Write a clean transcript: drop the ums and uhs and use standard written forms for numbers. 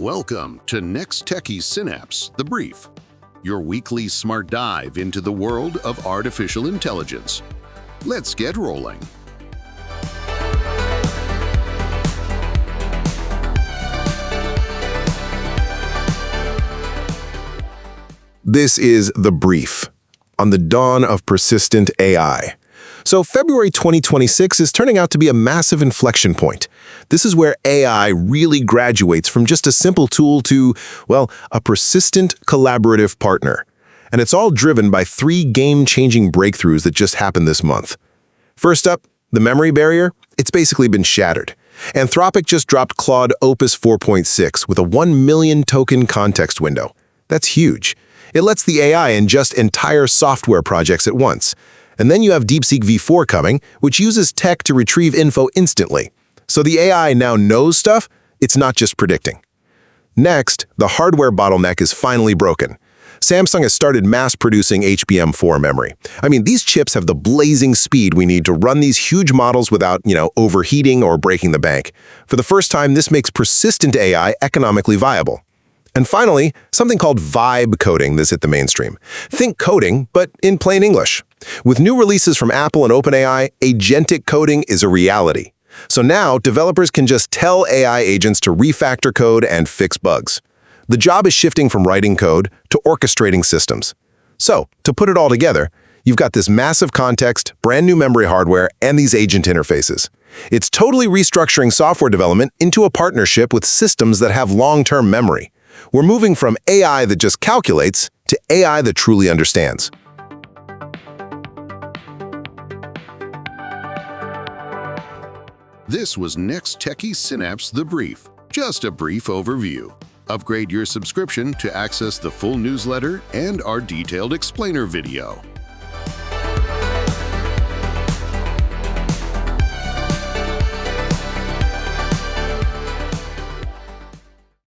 Welcome to NexTechie Synapse, the brief, your weekly smart dive into the world of artificial intelligence. Let's get rolling. This is The Brief on the dawn of persistent AI. So February 2026 is turning out to be a massive inflection point. This is where AI really graduates from just a simple tool to, well, a persistent collaborative partner. And it's all driven by three game-changing breakthroughs that just happened this month. First up, the memory barrier. It's basically been shattered. Anthropic just dropped Claude Opus 4.6 with a 1 million token context window. That's huge. It lets the AI ingest entire software projects at once. And then you have DeepSeek V4 coming, which uses tech to retrieve info instantly. So the AI now knows stuff, it's not just predicting. Next, the hardware bottleneck is finally broken. Samsung has started mass-producing HBM4 memory. These chips have the blazing speed we need to run these huge models without, overheating or breaking the bank. For the first time, this makes persistent AI economically viable. And finally, something called vibe coding that's hit the mainstream. Think coding, but in plain English. With new releases from Apple and OpenAI, agentic coding is a reality. So now, developers can just tell AI agents to refactor code and fix bugs. The job is shifting from writing code to orchestrating systems. So, to put it all together, you've got this massive context, brand new memory hardware, and these agent interfaces. It's totally restructuring software development into a partnership with systems that have long-term memory. We're moving from AI that just calculates to AI that truly understands. This was NexTechie Synapse, the brief. Just a brief overview. Upgrade your subscription to access the full newsletter and our detailed explainer video.